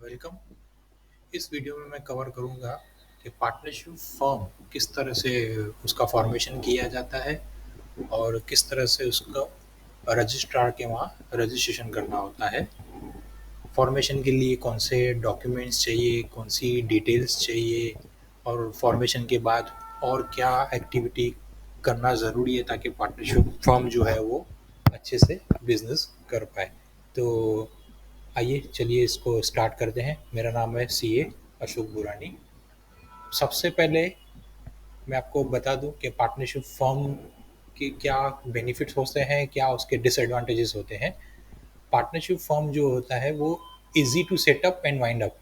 Welcome. इस video में मैं कवर करूंगा कि पार्टनरशिप फर्म किस तरह से उसका फॉर्मेशन किया जाता है और किस तरह से उसका रजिस्ट्रार के वहाँ रजिस्ट्रेशन करना होता है। फॉर्मेशन के लिए कौन से डॉक्यूमेंट्स चाहिए, कौन सी डिटेल्स चाहिए और फॉर्मेशन के बाद और क्या एक्टिविटी करना ज़रूरी है ताकि पार्टनरशिप फर्म जो है वो अच्छे से बिजनेस कर पाए। तो आइए चलिए इसको स्टार्ट करते हैं। मेरा नाम है सीए अशोक बुरानी। सबसे पहले मैं आपको बता दूं कि पार्टनरशिप फर्म के क्या बेनिफिट्स होते हैं, क्या उसके डिसएडवांटेजेस होते हैं। पार्टनरशिप फर्म जो होता है वो easy to set up and wind up.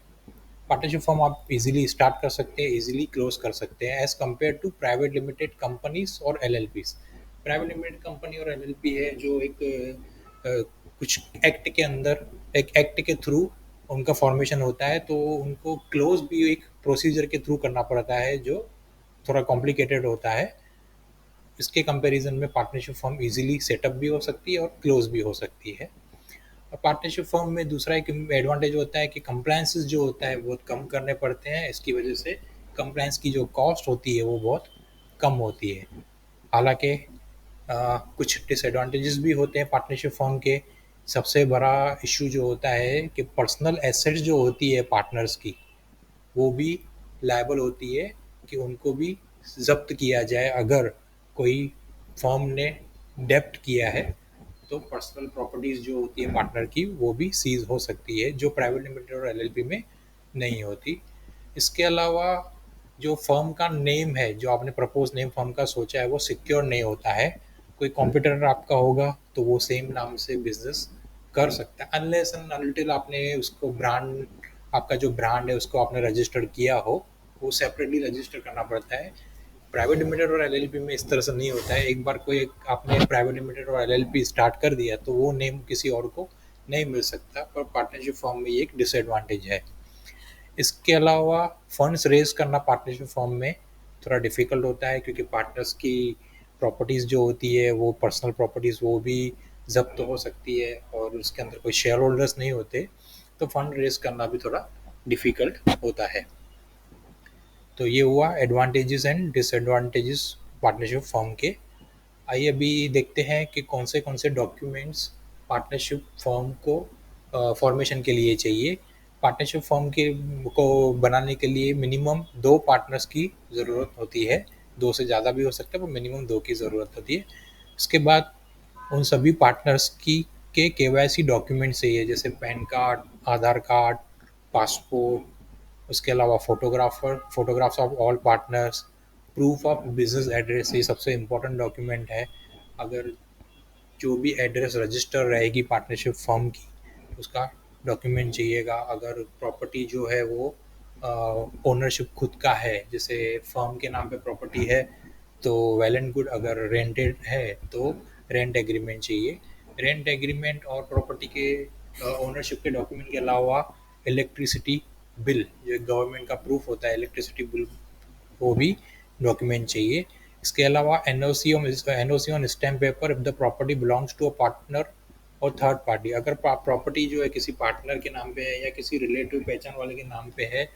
Partnership firm आप इजीली स्टार्ट कर सकते हैं, इजीली क्लोज कर सकते हैं as compare to private limited companies और एलएलपीज। प्राइवेट लिमिटेड कंपनी और एलएलपी है जो एक कुछ एक्ट के अंदर, एक एक्ट के थ्रू उनका फॉर्मेशन होता है, तो उनको क्लोज भी एक प्रोसीजर के थ्रू करना पड़ता है जो थोड़ा कॉम्प्लिकेटेड होता है। इसके कंपैरिजन में पार्टनरशिप फर्म इजीली सेटअप भी हो सकती है और क्लोज भी हो सकती है। और पार्टनरशिप फर्म में दूसरा एक एडवांटेज होता है कि कंप्लायंसेस जो होता है बहुत कम करने पड़ते हैं। इसकी वजह से कंप्लायंस की जो कॉस्ट होती है वो बहुत कम होती है। हालांकि कुछ डिसएडवांटेजेस भी होते हैं पार्टनरशिप फर्म के। सबसे बड़ा इशू जो होता है कि पर्सनल एसेट्स जो होती है पार्टनर्स की, वो भी लायबल होती है कि उनको भी जब्त किया जाए। अगर कोई फर्म ने डेप्ट किया है तो पर्सनल प्रॉपर्टीज जो होती है पार्टनर की वो भी सीज हो सकती है, जो प्राइवेट लिमिटेड और एलएलपी में नहीं होती। इसके अलावा जो फर्म का नेम है, जो आपने प्रपोज नेम फर्म का सोचा है, वो सिक्योर नहीं होता है। कोई कॉम्पिटिटर आपका होगा तो वो सेम नाम से बिजनेस कर सकता है, अनलेस एंड अनटिल आपने उसको ब्रांड, आपका जो ब्रांड है उसको आपने रजिस्टर किया हो। वो सेपरेटली रजिस्टर करना पड़ता है। प्राइवेट लिमिटेड और एलएलपी में इस तरह से नहीं होता है। एक बार कोई आपने प्राइवेट लिमिटेड और एलएलपी स्टार्ट कर दिया तो वो नेम किसी और को नहीं मिल सकता। पर पार्टनरशिप फॉर्म में ये एक डिसएडवांटेज है। इसके अलावा फंड्स रेज करना पार्टनरशिप फॉर्म में थोड़ा डिफिकल्ट होता है, क्योंकि पार्टनर्स की प्रॉपर्टीज़ जो होती है वो पर्सनल प्रॉपर्टीज़ वो भी जब्त हो सकती है और उसके अंदर कोई शेयर होल्डर्स नहीं होते, तो फंड रेज करना भी थोड़ा डिफिकल्ट होता है। तो ये हुआ advantages and disadvantages partnership form के। आइए अभी देखते हैं कि कौन से डॉक्यूमेंट्स पार्टनरशिप फर्म को फॉर्मेशन के लिए चाहिए। पार्टनरशिप फर्म के को बनाने के लिए मिनिमम 2 पार्टनर्स की ज़रूरत होती है। 2 से ज़्यादा भी हो सकता है पर मिनिमम 2 की ज़रूरत होती है। उसके बाद उन सभी पार्टनर्स की के केवाईसी डॉक्यूमेंट चाहिए, जैसे पैन कार्ड, आधार कार्ड, पासपोर्ट। उसके अलावा photographs of all partners, proof of business address, ये सबसे इम्पोर्टेंट डॉक्यूमेंट है। अगर जो भी एड्रेस रजिस्टर रहेगी पार्टनरशिप फर्म की, उसका डॉक्यूमेंट चाहिएगा। अगर प्रॉपर्टी जो है वो ओनरशिप खुद का है, जैसे फर्म के नाम पे प्रॉपर्टी है तो वेल एंड गुड। अगर रेंटेड है तो रेंट एग्रीमेंट चाहिए। रेंट एग्रीमेंट और प्रॉपर्टी के ओनरशिप के डॉक्यूमेंट के अलावा इलेक्ट्रिसिटी बिल, जो गवर्नमेंट का प्रूफ होता है इलेक्ट्रिसिटी बिल, वो भी डॉक्यूमेंट चाहिए। इसके अलावा NOC on stamp paper if the property belongs to a partner और थर्ड पार्टी। अगर प्रॉपर्टी जो है किसी पार्टनर के नाम पे है या किसी रिलेटिव पहचान वाले के नाम पे है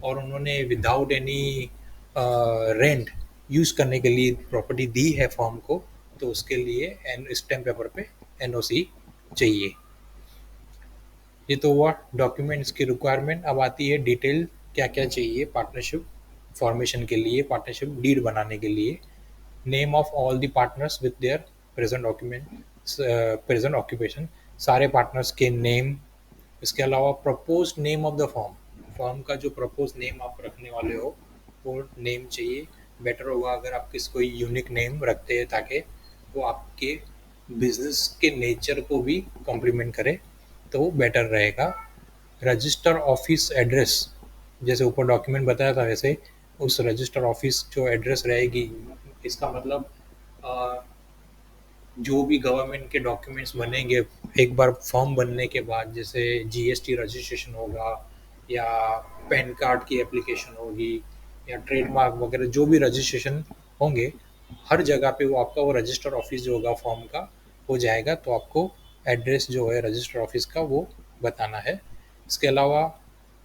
और उन्होंने विदाउट एनी रेंट यूज़ करने के लिए प्रॉपर्टी दी है फॉर्म को, तो उसके लिए स्टैम्प पेपर पे एनओसी चाहिए। ये तो हुआ डॉक्यूमेंट्स की रिक्वायरमेंट। अब आती है डिटेल, क्या क्या चाहिए पार्टनरशिप फॉर्मेशन के लिए, पार्टनरशिप डीड बनाने के लिए। Name of all the partners with their present document, present occupation, सारे पार्टनर्स के नेम। इसके अलावा propose name of the form, form का जो प्रपोज नेम आप रखने वाले हो वो नेम चाहिए। बेटर होगा अगर आप किसी कोई यूनिक नेम रखते हैं ताकि वो आपके बिजनेस के नेचर को भी कॉम्प्लीमेंट करे, तो वो बेटर रहेगा। रजिस्टर ऑफिस एड्रेस, जैसे ऊपर डॉक्यूमेंट बताया था वैसे उस रजिस्टर ऑफिस जो एड्रेस रहेगी, इसका मतलब अ, जो भी गवर्नमेंट के डॉक्यूमेंट्स बनेंगे एक बार फॉर्म बनने के बाद, जैसे जीएसटी रजिस्ट्रेशन होगा या पैन कार्ड की एप्लीकेशन होगी या ट्रेडमार्क वगैरह जो भी रजिस्ट्रेशन होंगे, हर जगह पे वो आपका वो रजिस्टर ऑफिस जो होगा फॉर्म का हो जाएगा। तो आपको एड्रेस जो है रजिस्टर ऑफिस का वो बताना है। इसके अलावा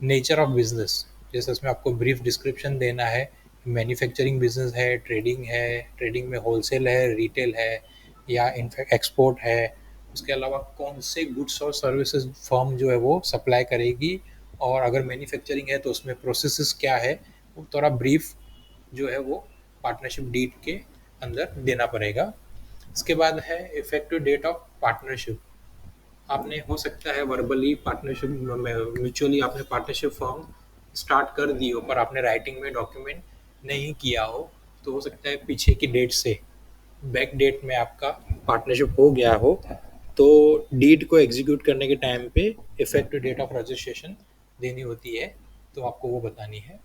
नेचर ऑफ बिजनेस, जैसे उसमें आपको ब्रीफ डिस्क्रिप्शन देना है, मैन्युफैक्चरिंग बिजनेस है, ट्रेडिंग में होलसेल है, रिटेल है, या इनफैक्ट एक्सपोर्ट है। उसके अलावा कौन से गुड्स और सर्विसेज फर्म जो है वो सप्लाई करेगी, और अगर मैन्युफैक्चरिंग है तो उसमें प्रोसेसेस क्या है, वो थोड़ा ब्रीफ जो है वो पार्टनरशिप डीड के अंदर देना पड़ेगा। इसके बाद है इफेक्टिव डेट ऑफ पार्टनरशिप। आपने हो सकता है वर्बली पार्टनरशिप म्यूचुअली आपने पार्टनरशिप फॉर्म स्टार्ट कर दी हो, पर आपने राइटिंग में डॉक्यूमेंट नहीं किया हो, तो हो सकता है पीछे की डेट से बैक डेट में आपका पार्टनरशिप हो गया हो, तो डीड को एग्जीक्यूट करने के टाइम पे इफेक्टिव डेट ऑफ रजिस्ट्रेशन देनी होती है, तो आपको वो बतानी है।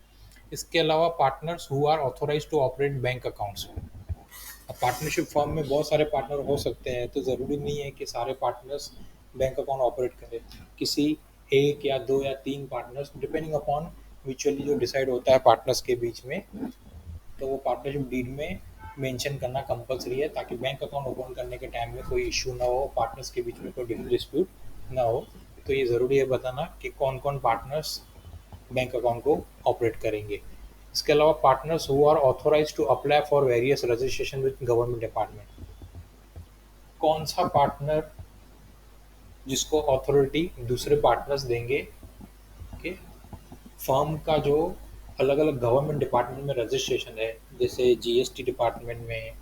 इसके अलावा partners who are authorise to operate bank accounts. अब पार्टनरशिप फर्म में बहुत सारे पार्टनर हो सकते हैं, तो ज़रूरी नहीं है कि सारे पार्टनर्स बैंक अकाउंट ऑपरेट करें। किसी एक या दो या तीन पार्टनर्स डिपेंडिंग अपॉन म्यूचुअली जो डिसाइड होता है पार्टनर्स के बीच में, तो वो पार्टनरशिप डीड में मेंशन करना कंपलसरी है, ताकि बैंक अकाउंट ओपन करने के टाइम में कोई इश्यू ना हो, पार्टनर्स के बीच में कोई डिस्प्यूट ना हो। तो ये ज़रूरी है बताना कि कौन कौन पार्टनर्स बैंक अकाउंट को ऑपरेट करेंगे। इसके अलावा partners who are authorise to apply for various registration with government department. कौन सा पार्टनर जिसको अथॉरिटी दूसरे पार्टनर्स देंगे कि फर्म का जो अलग अलग गवर्नमेंट डिपार्टमेंट में रजिस्ट्रेशन है, जैसे जीएसटी डिपार्टमेंट में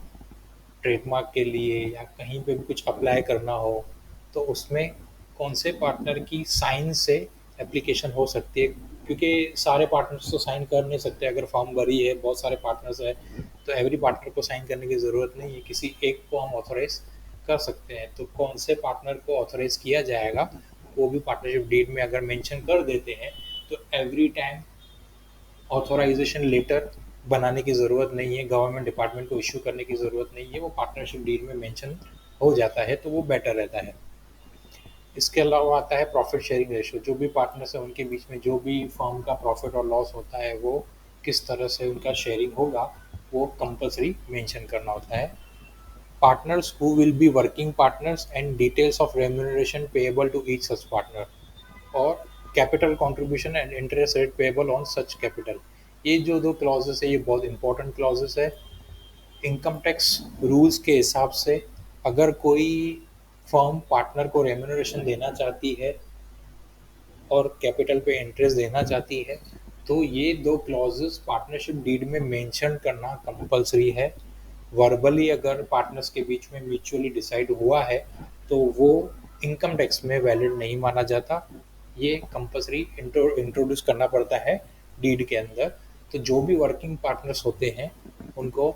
ट्रेडमार्क के लिए या कहीं पे भी कुछ अप्लाई करना हो, तो उसमें कौन से पार्टनर की साइन से एप्लीकेशन हो सकती है। क्योंकि सारे पार्टनर्स तो साइन कर नहीं सकते, अगर फॉर्म भरी है बहुत सारे पार्टनर्स है, तो एवरी पार्टनर को साइन करने की ज़रूरत नहीं है, किसी एक को हम ऑथोराइज कर सकते हैं। तो कौन से पार्टनर को ऑथोराइज किया जाएगा, वो भी पार्टनरशिप डीड में अगर मेंशन कर देते हैं, तो एवरी टाइम ऑथोराइजेशन लेटर बनाने की ज़रूरत नहीं है, गवर्नमेंट डिपार्टमेंट को इश्यू करने की ज़रूरत नहीं है, वो पार्टनरशिप डील में मेंशन हो जाता है, तो वो बेटर रहता है। इसके अलावा आता है प्रॉफिट शेयरिंग रेशियो। जो भी पार्टनर्स हैं उनके बीच में जो भी फर्म का प्रॉफिट और लॉस होता है, वो किस तरह से उनका शेयरिंग होगा, वो कंपलसरी मेंशन करना होता है। Partners who will be working partners and details of remuneration payable to each such partner, और capital contribution and interest rate payable on such capital. ये जो दो क्लॉजेस है, ये बहुत इंपॉर्टेंट क्लॉजेस है। इनकम टैक्स रूल्स के हिसाब से अगर कोई फर्म पार्टनर को रेम्यूनरेशन देना चाहती है और कैपिटल पे इंटरेस्ट देना चाहती है, तो ये दो क्लॉजेस पार्टनरशिप डीड में मेंशन करना कंपलसरी है। वर्बली अगर पार्टनर्स के बीच में म्यूचुअली डिसाइड हुआ है, तो वो इनकम टैक्स में वैलिड नहीं माना जाता। ये कंपलसरी इंट्रोड्यूस करना पड़ता है डीड के अंदर। तो जो भी वर्किंग पार्टनर्स होते हैं, उनको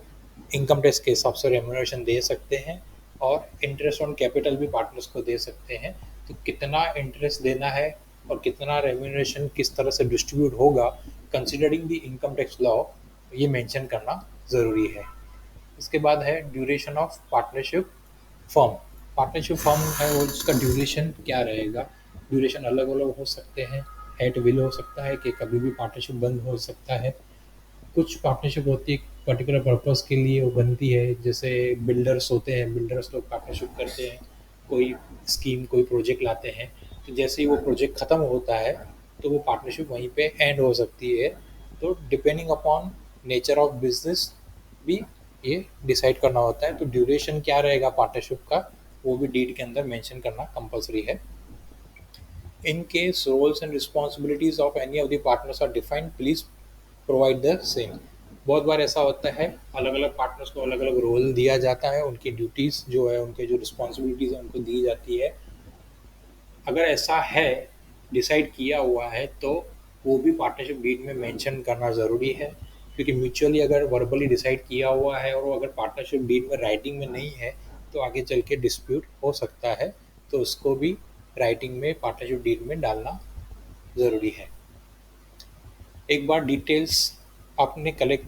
इनकम टैक्स के हिसाब से रेम्यूनरेशन दे सकते हैं, और इंटरेस्ट ऑन कैपिटल भी पार्टनर्स को दे सकते हैं। तो कितना इंटरेस्ट देना है और कितना रेम्यूनरेशन किस तरह से डिस्ट्रीब्यूट होगा, considering the income tax law, ये मेंशन करना ज़रूरी है। इसके बाद है duration of partnership firm. Partnership firm है वो, उसका ड्यूरेशन क्या रहेगा। ड्यूरेशन अलग अलग हो सकते हैं। एट विल हो सकता है कि कभी भी पार्टनरशिप बंद हो सकता है। कुछ पार्टनरशिप होती है पर्टिकुलर पर्पस के लिए वो बनती है, जैसे बिल्डर्स होते हैं, बिल्डर्स लोग पार्टनरशिप करते हैं, कोई स्कीम कोई प्रोजेक्ट लाते हैं, तो जैसे ही वो प्रोजेक्ट ख़त्म होता है, तो वो पार्टनरशिप वहीं पे एंड हो सकती है। तो depending upon nature of business भी ये डिसाइड करना होता है। तो ड्यूरेशन क्या रहेगा पार्टनरशिप का, वो भी डीड के अंदर मेंशन करना कंपलसरी है। In case roles and responsibilities of any of the partners are defined, please provide the same. बहुत बार ऐसा होता है, अलग अलग पार्टनर्स को अलग अलग रोल दिया जाता है, उनकी ड्यूटीज़ जो है, उनके जो रिस्पॉन्सिबिलिटीज़ हैं उनको दी जाती है। अगर ऐसा है, डिसाइड किया हुआ है, तो वो भी पार्टनरशिप डीड में मेंशन करना ज़रूरी है। क्योंकि म्यूचुअली अगर वर्बली डिसाइड किया हुआ है और वो अगर पार्टनरशिप डीड में राइटिंग में नहीं है, तो आगे चल के डिस्प्यूट हो सकता है। तो उसको भी राइटिंग में पार्टनरशिप डीड में डालना ज़रूरी है। एक बार डिटेल्स आपने कलेक्ट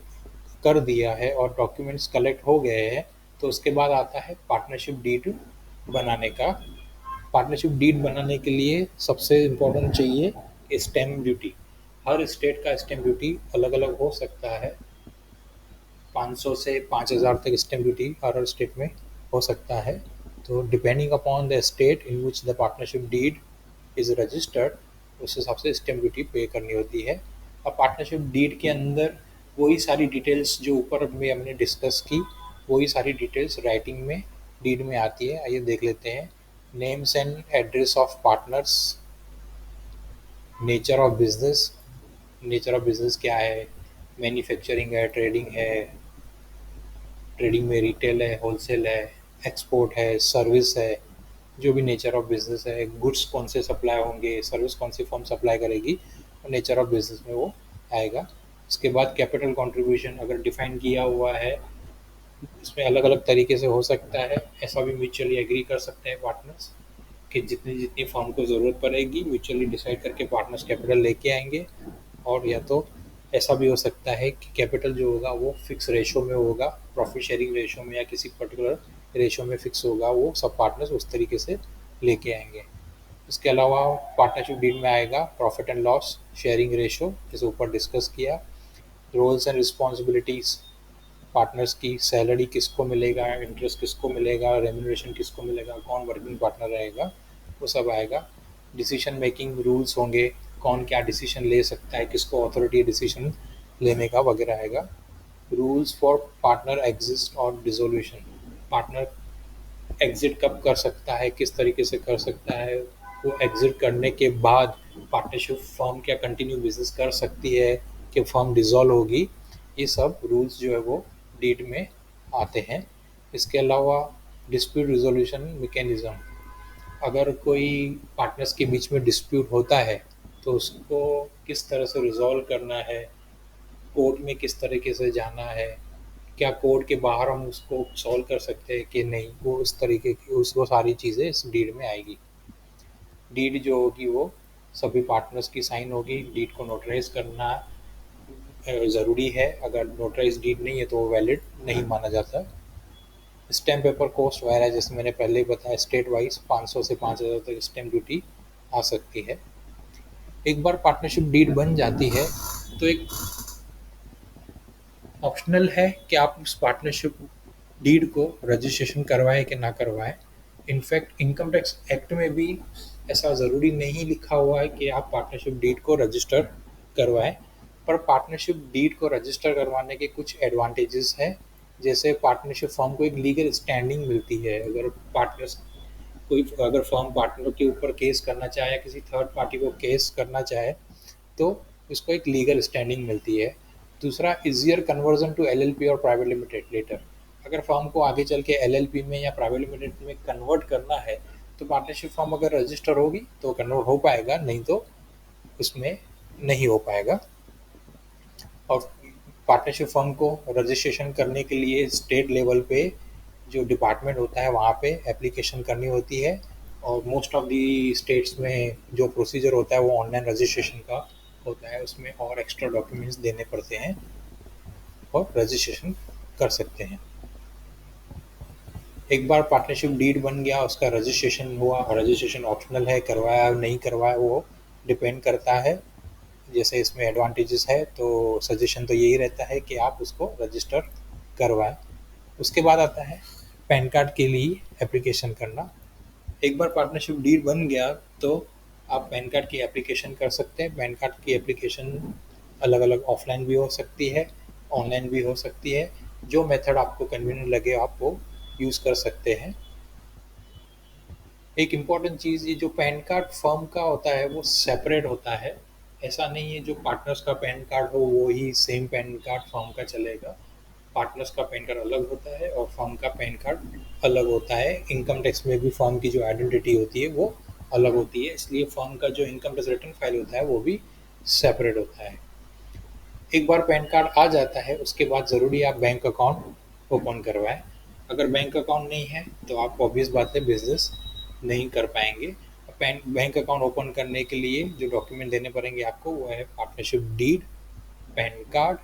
कर दिया है और डॉक्यूमेंट्स कलेक्ट हो गए हैं, तो उसके बाद आता है पार्टनरशिप डीड बनाने का। पार्टनरशिप डीड बनाने के लिए सबसे इम्पोर्टेंट चाहिए स्टैम्प ड्यूटी। हर स्टेट का स्टैम्प ड्यूटी अलग अलग हो सकता है। 500 से 5000 तक स्टैम्प ड्यूटी हर स्टेट में हो सकता है। तो depending upon the state in which the partnership deed is registered, उस हिसाब से स्टैम्प ड्यूटी पे करनी होती है। और पार्टनरशिप डीड के अंदर वही सारी डिटेल्स जो ऊपर में हमने डिस्कस की, वही सारी डिटेल्स राइटिंग में डीड में आती है। आइए देख लेते हैं। Names and address of partners, nature of business, nature of business क्या है, मैन्युफैक्चरिंग है, ट्रेडिंग है, ट्रेडिंग में रिटेल है, होलसेल है, एक्सपोर्ट है, सर्विस है, जो भी नेचर ऑफ बिजनेस है, गुड्स कौन से सप्लाई होंगे, सर्विस कौन सी फर्म सप्लाई करेगी, और नेचर ऑफ बिजनेस में वो आएगा। उसके बाद कैपिटल कंट्रीब्यूशन अगर डिफाइन किया हुआ है, इसमें अलग अलग तरीके से हो सकता है। ऐसा भी म्यूचुअली एग्री कर सकते हैं पार्टनर्स कि जितनी जितनी फर्म को ज़रूरत पड़ेगी म्यूचुअली डिसाइड करके पार्टनर्स कैपिटल लेके आएंगे। और या तो ऐसा भी हो सकता है कि कैपिटल जो होगा वो फिक्स रेशो में होगा, प्रॉफिट शेयरिंग रेशो में या किसी पर्टिकुलर रेशो में फिक्स होगा, वो सब पार्टनर्स उस तरीके से लेके आएंगे। इसके अलावा पार्टनरशिप डीड में आएगा profit and loss sharing ratio, जैसे ऊपर डिस्कस किया। रोल्स एंड रिस्पॉन्सिबिलिटीज़, पार्टनर्स की सैलरी किसको मिलेगा, इंटरेस्ट किसको मिलेगा, रेम्यूनरेशन किसको मिलेगा, कौन वर्किंग पार्टनर रहेगा, वो सब आएगा। डिसीजन मेकिंग रूल्स होंगे, कौन क्या डिसीजन ले सकता है, किसको अथॉरिटी डिसीजन लेने का वगैरह आएगा। रूल्स फॉर पार्टनर एग्जिस्ट और डिसोल्यूशन, पार्टनर एग्जिट कब कर सकता है, किस तरीके से कर सकता है, वो एग्जिट करने के बाद पार्टनरशिप फर्म क्या कंटिन्यू बिजनेस कर सकती है कि फर्म डिसॉल्व होगी, ये सब रूल्स जो है वो डीड में आते हैं। इसके अलावा डिस्प्यूट रिजोल्यूशन मैकेनिज्म, अगर कोई पार्टनर्स के बीच में डिस्प्यूट होता है तो उसको किस तरह से रिजॉल्व करना है, कोर्ट में किस तरीके से जाना है, क्या कोर्ट के बाहर हम उसको सॉल्व कर सकते हैं कि नहीं, वो उस तरीके की उसको सारी चीज़ें इस डीड में आएगी। डीड जो होगी वो सभी पार्टनर्स की साइन होगी। डीड को नोटराइज करना ज़रूरी है, अगर नोटराइज डीड नहीं है तो वो वैलिड नहीं माना जाता। स्टैम्प पेपर कॉस्ट वगैरह जैसे मैंने पहले ही बताया, स्टेट वाइज 500 से 5,000 तक स्टैम्प ड्यूटी आ सकती है। एक बार पार्टनरशिप डीड बन जाती है तो एक ऑप्शनल है कि आप उस पार्टनरशिप डीड को रजिस्ट्रेशन करवाएं कि ना करवाएं। इनफैक्ट इनकम टैक्स एक्ट में भी ऐसा ज़रूरी नहीं लिखा हुआ है कि आप पार्टनरशिप डीड को रजिस्टर करवाएं, पर पार्टनरशिप डीड को रजिस्टर करवाने के कुछ एडवांटेजेस हैं। जैसे पार्टनरशिप फर्म को एक लीगल स्टैंडिंग मिलती है। अगर पार्टनर्स कोई अगर फर्म पार्टनर के ऊपर केस करना चाहे या किसी थर्ड पार्टी को केस करना चाहे तो इसको एक लीगल स्टैंडिंग मिलती है। दूसरा, इजियर कन्वर्जन टू एलएलपी और प्राइवेट लिमिटेड लेटर, अगर फर्म को आगे चल के एलएलपी में या प्राइवेट लिमिटेड में कन्वर्ट करना है तो पार्टनरशिप फर्म अगर रजिस्टर होगी तो कन्वर्ट हो पाएगा, नहीं तो उसमें नहीं हो पाएगा। और पार्टनरशिप फर्म को रजिस्ट्रेशन करने के लिए स्टेट लेवल पे जो डिपार्टमेंट होता है वहाँ पे एप्लीकेशन करनी होती है। और मोस्ट ऑफ दी स्टेट्स में जो प्रोसीजर होता है वो ऑनलाइन रजिस्ट्रेशन का होता है, उसमें और एक्स्ट्रा डॉक्यूमेंट्स देने पड़ते हैं और रजिस्ट्रेशन कर सकते हैं। एक बार पार्टनरशिप डीड बन गया, उसका रजिस्ट्रेशन हुआ, रजिस्ट्रेशन ऑप्शनल है, करवाया नहीं करवाया वो डिपेंड करता है। जैसे इसमें एडवांटेजेस है तो सजेशन तो यही रहता है कि आप उसको रजिस्टर करवाएं। उसके बाद आता है पैन कार्ड के लिए एप्लीकेशन करना। एक बार पार्टनरशिप डीड बन गया तो आप पैन कार्ड की एप्लीकेशन कर सकते हैं। पैन कार्ड की एप्लीकेशन अलग अलग ऑफलाइन भी हो सकती है, ऑनलाइन भी हो सकती है। जो मेथड आपको कन्वीनियंट लगे आप वो यूज़ कर सकते हैं। एक इम्पॉर्टेंट चीज़, ये जो पैन कार्ड फर्म का होता है वो सेपरेट होता है। ऐसा नहीं है जो पार्टनर्स का पैन कार्ड हो वो ही सेम पैन कार्ड फर्म का चलेगा। पार्टनर्स का पैन कार्ड अलग होता है और फर्म का पैन कार्ड अलग होता है। इनकम टैक्स में भी फर्म की जो आइडेंटिटी होती है वो अलग होती है, इसलिए फर्म का जो इनकम टैक्स रिटर्न फाइल होता है वो भी सेपरेट होता है। एक बार पैन कार्ड आ जाता है उसके बाद ज़रूरी आप बैंक अकाउंट ओपन करवाएं। अगर बैंक अकाउंट नहीं है तो आप ऑब्वियस बात है बिजनेस नहीं कर पाएंगे। बैंक अकाउंट ओपन करने के लिए जो डॉक्यूमेंट देने पड़ेंगे आपको वो है पार्टनरशिप डीड, पैन कार्ड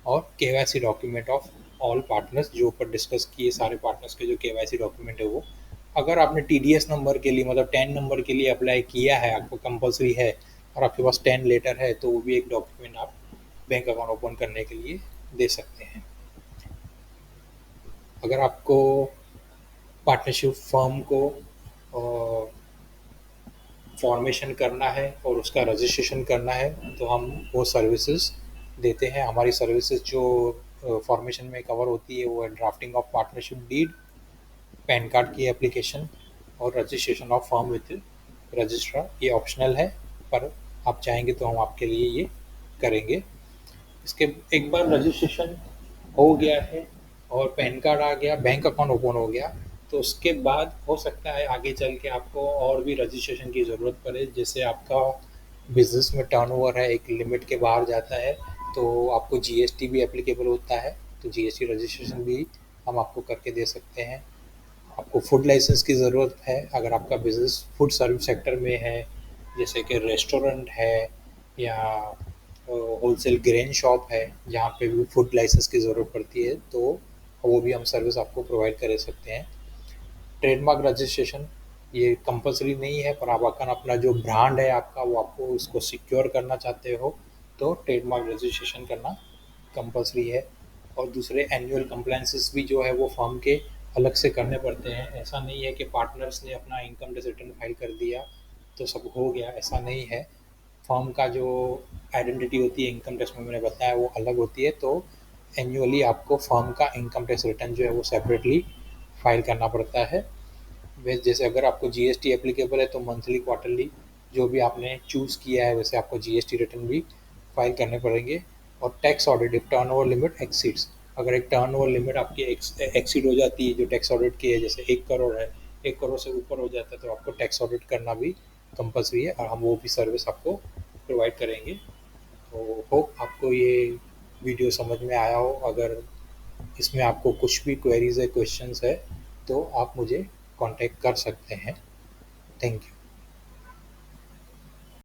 और KYC document of all partners, जो ऊपर डिस्कस किए सारे पार्टनर्स के जो केवाईसी डॉक्यूमेंट है वो। अगर आपने टीडीएस नंबर के लिए मतलब 10 नंबर के लिए अप्लाई किया है, आपको कंपलसरी है और आपके पास 10 लेटर है तो वो भी एक डॉक्यूमेंट आप बैंक अकाउंट ओपन करने के लिए दे सकते हैं। अगर आपको पार्टनरशिप फर्म को फॉर्मेशन करना है और उसका रजिस्ट्रेशन करना है तो हम वो सर्विसेज देते हैं। हमारी सर्विसेज जो फॉर्मेशन में कवर होती है वो है drafting of partnership deed, PAN card की एप्लीकेशन और registration of firm with registrar. ये ऑप्शनल है पर आप चाहेंगे तो हम आपके लिए ये करेंगे। इसके एक बार रजिस्ट्रेशन हो गया है और पैन कार्ड आ गया, बैंक अकाउंट ओपन हो गया, तो उसके बाद हो सकता है आगे चल के आपको और भी रजिस्ट्रेशन की ज़रूरत पड़े। जैसे आपका बिजनेस में टर्नओवर है एक लिमिट के बाहर जाता है तो आपको जीएसटी भी एप्लीकेबल होता है, तो जीएसटी रजिस्ट्रेशन भी हम आपको करके दे सकते हैं। आपको फूड लाइसेंस की ज़रूरत है अगर आपका बिजनेस फूड सर्विस सेक्टर में है, जैसे कि रेस्टोरेंट है या होलसेल ग्रेन शॉप है जहाँ पे भी फूड लाइसेंस की ज़रूरत पड़ती है, तो वो भी हम सर्विस आपको प्रोवाइड कर सकते हैं। ट्रेडमार्क रजिस्ट्रेशन ये कंपलसरी नहीं है, पर आप अगर अपना जो ब्रांड है आपका वो आपको उसको सिक्योर करना चाहते हो तो ट्रेडमार्क रजिस्ट्रेशन करना कंपलसरी है। और दूसरे एनुअल कंप्लायंसेस भी जो है वो फर्म के अलग से करने पड़ते हैं। ऐसा नहीं है कि पार्टनर्स ने अपना इनकम टैक्स रिटर्न फाइल कर दिया तो सब हो गया, ऐसा नहीं है। फर्म का जो आइडेंटिटी होती है इनकम टैक्स में मैंने बताया वो अलग होती है, तो एनुअली आपको फर्म का इनकम टैक्स रिटर्न जो है वो सेपरेटली फाइल करना पड़ता है। वैसे जैसे अगर आपको जीएसटी एप्लीकेबल है तो मंथली क्वार्टरली जो भी आपने चूज़ किया है वैसे आपको जीएसटी रिटर्न भी फाइल करने पड़ेंगे। और tax audit if turnover limit exceeds, अगर एक टर्नओवर लिमिट आपकी एक्सीड हो जाती है जो टैक्स ऑडिट की है, जैसे 1 करोड़ है, 1 करोड़ से ऊपर हो जाता है तो आपको टैक्स ऑडिट करना भी कंपलसरी है और हम वो भी सर्विस आपको प्रोवाइड करेंगे। तो होप आपको ये वीडियो समझ में आया हो। अगर इसमें आपको कुछ भी क्वेरीज है, क्वेश्चंस है, तो आप मुझे कांटेक्ट कर सकते हैं। Thank you.